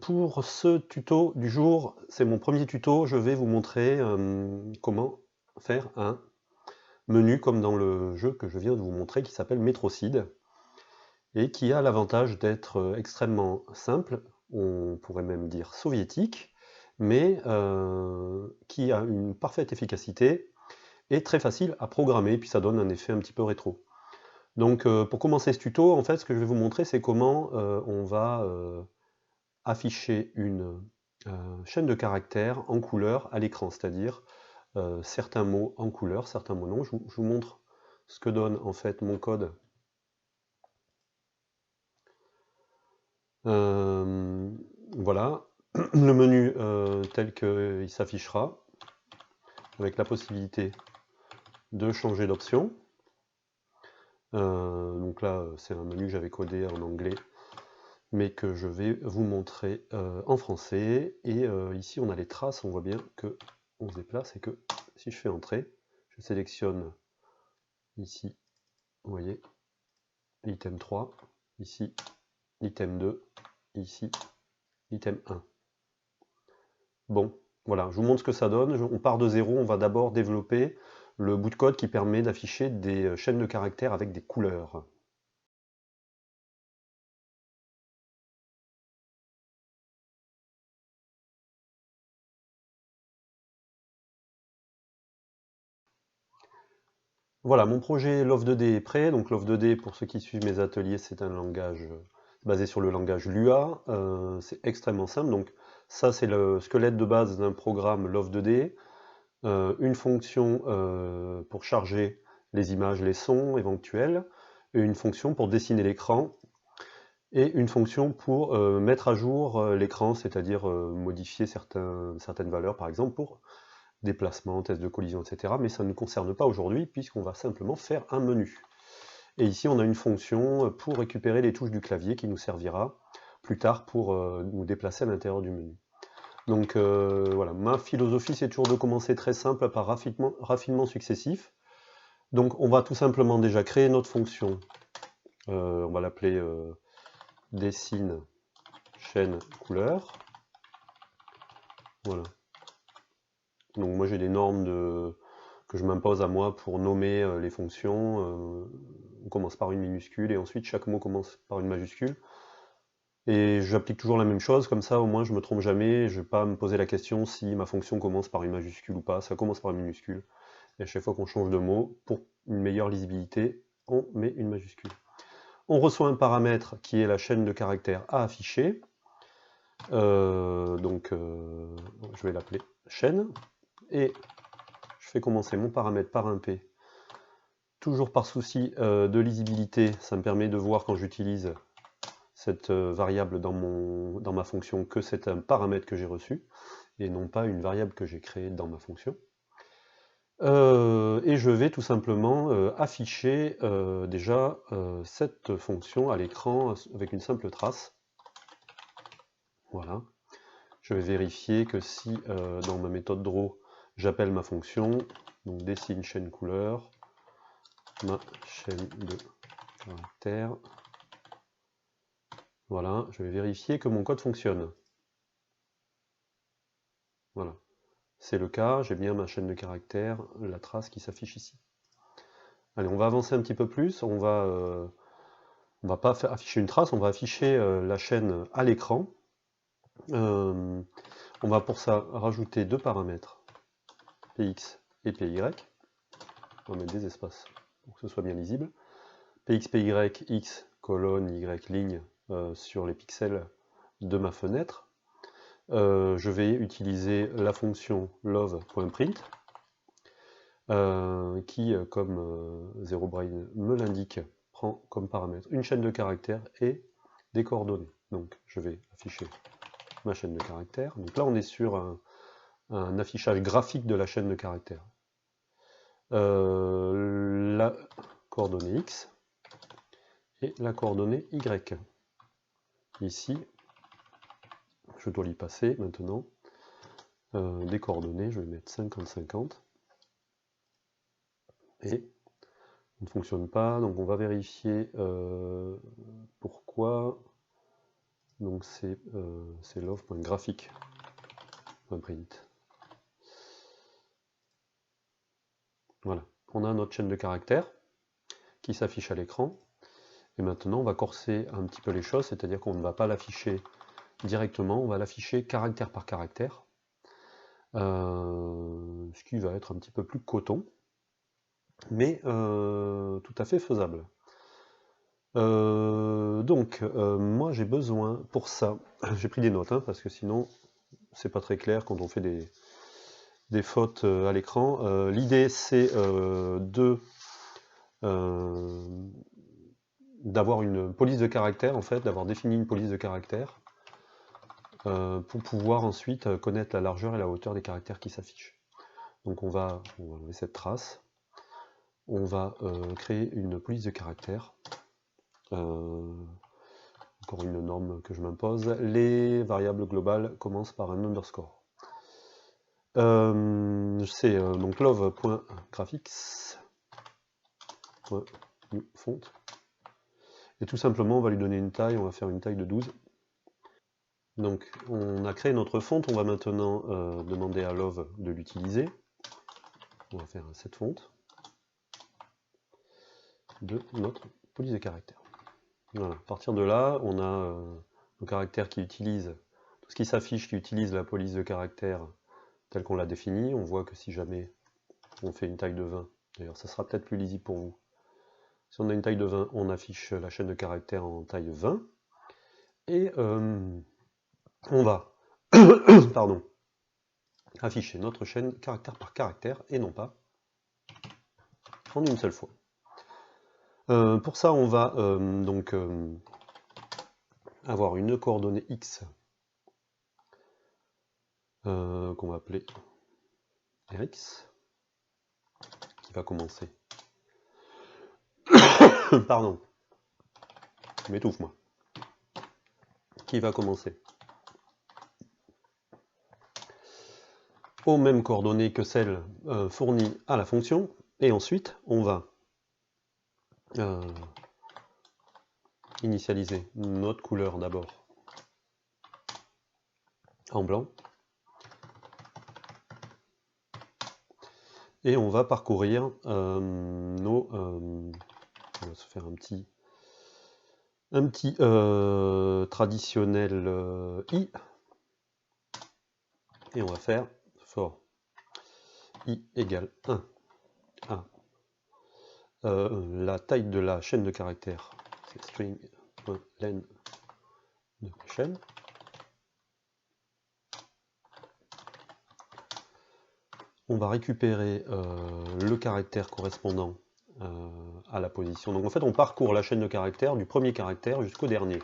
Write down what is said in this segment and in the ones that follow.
Pour ce tuto du jour, c'est mon premier tuto, je vais vous montrer comment faire un menu comme dans le jeu que je viens de vous montrer qui s'appelle Metrocide et qui a l'avantage d'être extrêmement simple, on pourrait même dire soviétique, mais qui a une parfaite efficacité et très facile à programmer, puis ça donne un effet un petit peu rétro. Donc pour commencer ce tuto, en fait, ce que je vais vous montrer, c'est comment on va afficher une chaîne de caractères en couleur à l'écran, c'est-à-dire certains mots en couleur, certains mots non. Je vous montre ce que donne en fait mon code. Voilà, le menu tel qu'il s'affichera, avec la possibilité de changer d'option. Donc là, c'est un menu que j'avais codé en anglais, mais que je vais vous montrer en français. Et ici, on a les traces, on voit bien que on se déplace et que si je fais entrer, je sélectionne ici, vous voyez, l'item 3, ici, l'item 2, ici, l'item 1. Bon, voilà, je vous montre ce que ça donne. On part de zéro, on va d'abord développer le bout de code qui permet d'afficher des chaînes de caractères avec des couleurs. Voilà, mon projet Love2D est prêt. Donc Love2D, pour ceux qui suivent mes ateliers, c'est un langage basé sur le langage Lua. C'est extrêmement simple. Donc ça, c'est le squelette de base d'un programme Love2D. Une fonction pour charger les images, les sons éventuels, et une fonction pour dessiner l'écran, et une fonction pour mettre à jour l'écran, c'est-à-dire modifier certaines valeurs, par exemple pour déplacement, test de collision, etc. Mais ça ne nous concerne pas aujourd'hui, puisqu'on va simplement faire un menu. Et ici, on a une fonction pour récupérer les touches du clavier qui nous servira plus tard pour nous déplacer à l'intérieur du menu. Donc voilà, ma philosophie, c'est toujours de commencer très simple par raffinement successif. Donc on va tout simplement déjà créer notre fonction. On va l'appeler dessine chaîne couleur. Voilà. Donc moi j'ai des normes que je m'impose à moi pour nommer les fonctions. On commence par une minuscule et ensuite chaque mot commence par une majuscule. Et j'applique toujours la même chose, comme ça au moins je me trompe jamais, je ne vais pas me poser la question si ma fonction commence par une majuscule ou pas, ça commence par une minuscule. Et à chaque fois qu'on change de mot, pour une meilleure lisibilité, on met une majuscule. On reçoit un paramètre qui est la chaîne de caractères à afficher. Je vais l'appeler chaîne. Et je fais commencer mon paramètre par un P. Toujours par souci de lisibilité, ça me permet de voir quand j'utilise cette variable dans ma fonction que c'est un paramètre que j'ai reçu, et non pas une variable que j'ai créée dans ma fonction. Et je vais tout simplement afficher déjà cette fonction à l'écran avec une simple trace. Voilà. Je vais vérifier que si dans ma méthode draw, j'appelle ma fonction, donc dessine chaîne couleur, ma chaîne de caractères. Voilà, je vais vérifier que mon code fonctionne. Voilà. C'est le cas, j'ai bien ma chaîne de caractères, la trace qui s'affiche ici. Allez, on va avancer un petit peu plus, on va pas afficher une trace, on va afficher la chaîne à l'écran. On va pour ça rajouter deux paramètres, px et py. On va mettre des espaces pour que ce soit bien lisible. Px, py, x, colonne, y, ligne sur les pixels de ma fenêtre. Je vais utiliser la fonction love.print qui, comme ZeroBrain me l'indique, prend comme paramètre une chaîne de caractères et des coordonnées. Donc je vais afficher ma chaîne de caractères. Donc là on est sur un affichage graphique de la chaîne de caractères. La coordonnée X et la coordonnée Y. Ici, je dois y passer maintenant des coordonnées, je vais mettre 50-50. Et ne fonctionne pas, donc on va vérifier pourquoi. Donc c'est love.graphic.print. Voilà, on a notre chaîne de caractères qui s'affiche à l'écran. Et maintenant, on va corser un petit peu les choses, c'est-à-dire qu'on ne va pas l'afficher directement, on va l'afficher caractère par caractère, ce qui va être un petit peu plus coton, mais tout à fait faisable. Moi j'ai besoin pour ça, j'ai pris des notes, hein, parce que sinon c'est pas très clair quand on fait des fautes à l'écran. L'idée c'est d'avoir une police de caractère, en fait, d'avoir défini une police de caractère pour pouvoir ensuite connaître la largeur et la hauteur des caractères qui s'affichent. Donc on va enlever cette trace, on va créer une police de caractère. Encore une norme que je m'impose. Les variables globales commencent par un underscore. C'est donc love.graphics.font. Et tout simplement, on va lui donner une taille, on va faire une taille de 12. Donc, on a créé notre font, on va maintenant demander à Love de l'utiliser. On va faire cette fonte de notre police de caractère. Voilà. À partir de là, on a nos caractères qui utilisent, tout ce qui s'affiche qui utilise la police de caractère telle qu'on l'a définie. On voit que si jamais on fait une taille de 20, d'ailleurs ça sera peut-être plus lisible pour vous. Si on a une taille de 20, on affiche la chaîne de caractères en taille 20. Et on va pardon, afficher notre chaîne caractère par caractère et non pas en une seule fois. Pour ça, on va avoir une coordonnée x qu'on va appeler Rx, qui va commencer. Pardon, je m'étouffe moi. Qui va commencer aux mêmes coordonnées que celles fournies à la fonction, et ensuite on va initialiser notre couleur d'abord en blanc, et on va parcourir nos... on va se faire un petit traditionnel i, et on va faire for i égale 1 à la taille de la chaîne de caractères, c'est string.len de la chaîne. On va récupérer le caractère correspondant à la position. Donc en fait on parcourt la chaîne de caractères du premier caractère jusqu'au dernier.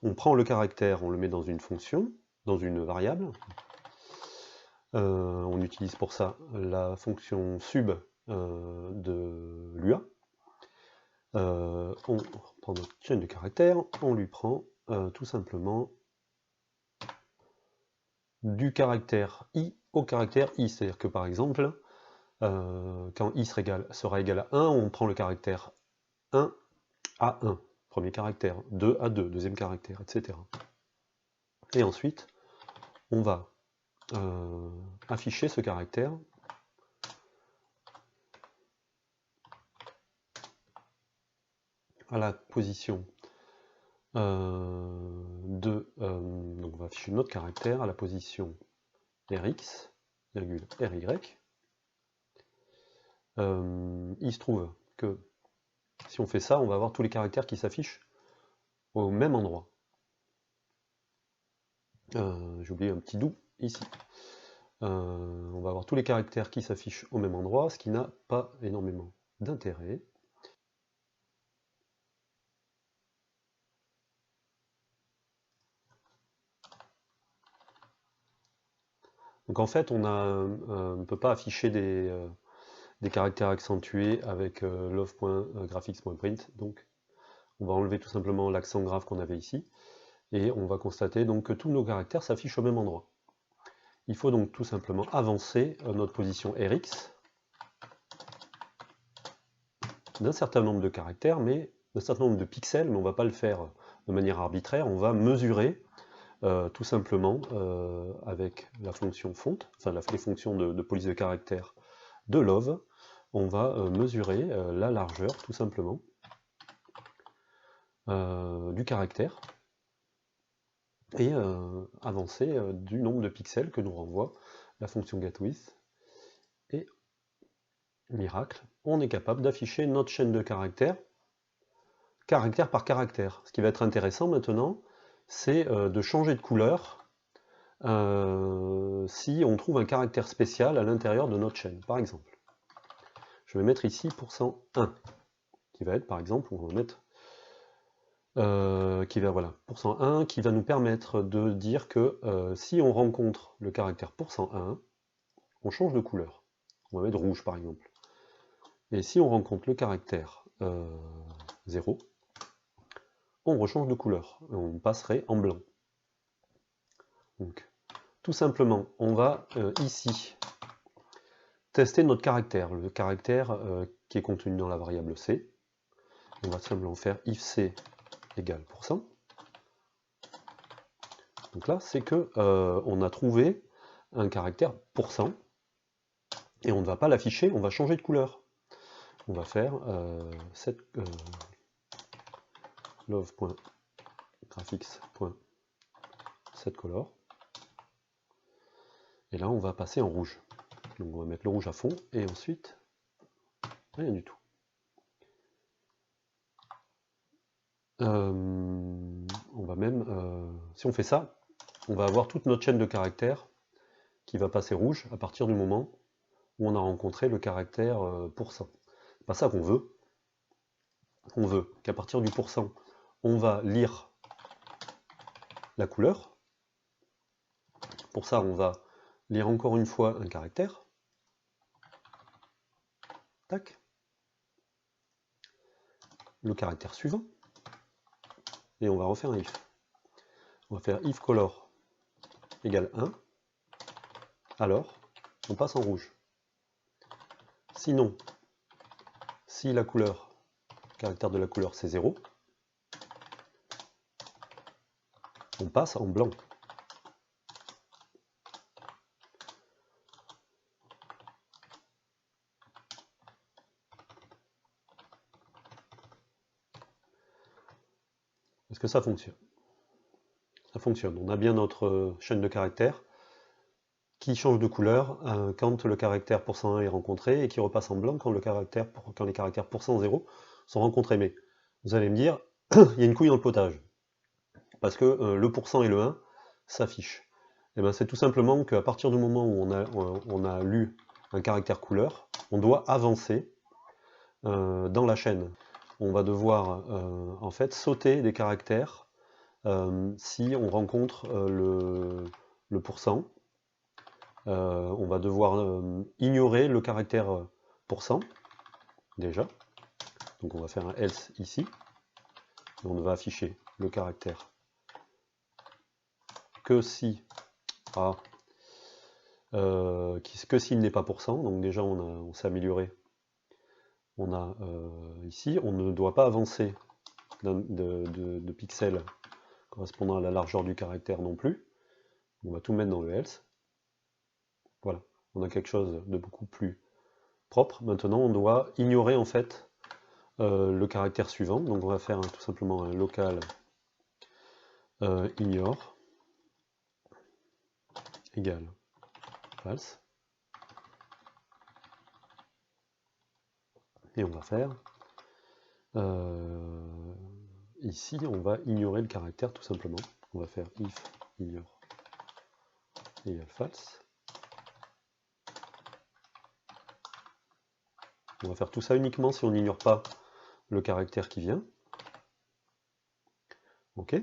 On prend le caractère, on le met dans une fonction, dans une variable. On utilise pour ça la fonction sub de l'UA. On prend notre chaîne de caractères, on lui prend tout simplement du caractère i au caractère i. C'est-à-dire que par exemple, quand i sera égal à 1, on prend le caractère 1 à 1, premier caractère, 2 à 2, deuxième caractère, etc. Et ensuite, on va afficher ce caractère à la position donc on va afficher notre caractère à la position Rx, virgule RY. Il se trouve que si on fait ça, on va avoir tous les caractères qui s'affichent au même endroit. J'ai oublié un petit doux ici. On va avoir tous les caractères qui s'affichent au même endroit, ce qui n'a pas énormément d'intérêt. Donc en fait, on ne peut pas afficher des caractères accentués avec love.graphics.print. Donc on va enlever tout simplement l'accent grave qu'on avait ici. Et on va constater donc que tous nos caractères s'affichent au même endroit. Il faut donc tout simplement avancer notre position Rx d'un certain nombre de caractères, mais d'un certain nombre de pixels, mais on ne va pas le faire de manière arbitraire, on va mesurer tout simplement avec la fonction font, enfin les fonctions de police de caractère de love, on va mesurer la largeur tout simplement du caractère et avancer du nombre de pixels que nous renvoie la fonction getWidth. Et miracle, on est capable d'afficher notre chaîne de caractères, caractère par caractère. Ce qui va être intéressant maintenant, c'est de changer de couleur si on trouve un caractère spécial à l'intérieur de notre chaîne. Par exemple, je vais mettre ici %1, qui va être par exemple, on va mettre voilà, %1, qui va nous permettre de dire que si on rencontre le caractère %1, on change de couleur. On va mettre rouge par exemple. Et si on rencontre le caractère 0, on rechange de couleur. On passerait en blanc. Donc, tout simplement, on va ici tester notre caractère, le caractère qui est contenu dans la variable c. On va simplement faire if c égale %. Donc là, c'est que on a trouvé un caractère %, et on ne va pas l'afficher, on va changer de couleur. On va faire love.graphics.setColor. Et là, on va passer en rouge. Donc on va mettre le rouge à fond, et ensuite, rien du tout. On va même, si on fait ça, on va avoir toute notre chaîne de caractères qui va passer rouge à partir du moment où on a rencontré le caractère %. C'est pas ça qu'on veut. On veut qu'à partir du %, on va lire la couleur. Pour ça, on va lire encore une fois un caractère. Tac. Le caractère suivant. Et on va refaire un if. On va faire if color égale 1. Alors, on passe en rouge. Sinon, si la couleur, le caractère de la couleur c'est 0, on passe en blanc. Est-ce que ça fonctionne? Ça fonctionne. On a bien notre chaîne de caractères qui change de couleur quand le caractère %1 est rencontré et qui repasse en blanc quand les caractères %0 sont rencontrés. Mais vous allez me dire, il y a une couille dans le potage. Parce que le % et le 1 s'affichent. Et bien c'est tout simplement qu'à partir du moment où on a lu un caractère couleur, on doit avancer dans la chaîne. On va devoir en fait sauter des caractères si on rencontre le %. On va devoir ignorer le caractère %, déjà. Donc on va faire un else ici. Et on va afficher le caractère que si que s'il n'est pas %. Donc déjà on s'est amélioré. On a ici, on ne doit pas avancer de pixels correspondant à la largeur du caractère non plus. On va tout mettre dans le else. Voilà, on a quelque chose de beaucoup plus propre. Maintenant, on doit ignorer en fait le caractère suivant. Donc on va faire tout simplement un local ignore égale false. Et on va faire ici, on va ignorer le caractère tout simplement. On va faire if ignore égale false. On va faire tout ça uniquement si on n'ignore pas le caractère qui vient. Ok.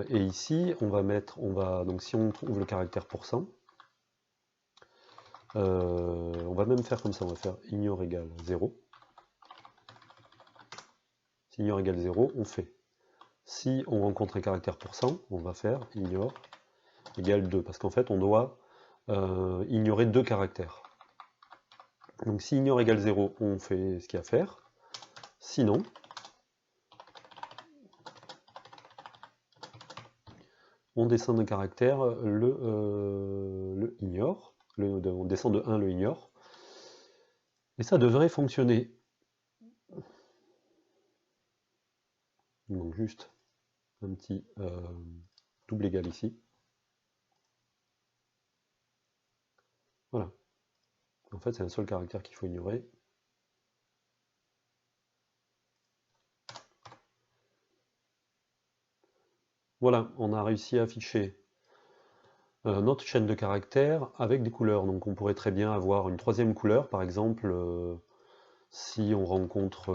Et ici, on va mettre, donc si on trouve le caractère %, on va même faire comme ça, on va faire ignore égale 0. Si ignore égale 0, on fait. Si on rencontre un caractère %, on va faire ignore égale 2, parce qu'en fait, on doit ignorer deux caractères. Donc si ignore égale 0, on fait ce qu'il y a à faire. Sinon, on descend d'un caractère le ignore, on descend de 1 le ignore, et ça devrait fonctionner. Donc juste un petit double égal ici. Voilà. En fait, c'est un seul caractère qu'il faut ignorer. Voilà, on a réussi à afficher notre chaîne de caractères avec des couleurs. Donc on pourrait très bien avoir une troisième couleur, par exemple, si on rencontre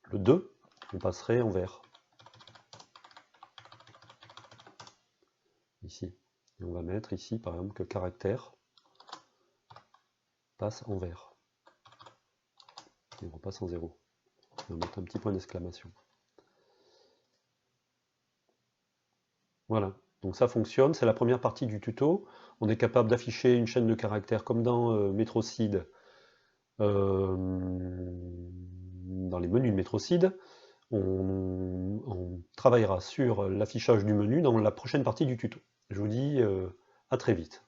le 2, on passerait en vert. Ici. Et on va mettre ici, par exemple, que caractère passe en vert. Et on repasse en 0. On va mettre un petit point d'exclamation. Voilà, donc ça fonctionne, c'est la première partie du tuto. On est capable d'afficher une chaîne de caractères comme dans Metrocid, dans les menus de Metrocid. On travaillera sur l'affichage du menu dans la prochaine partie du tuto. Je vous dis à très vite.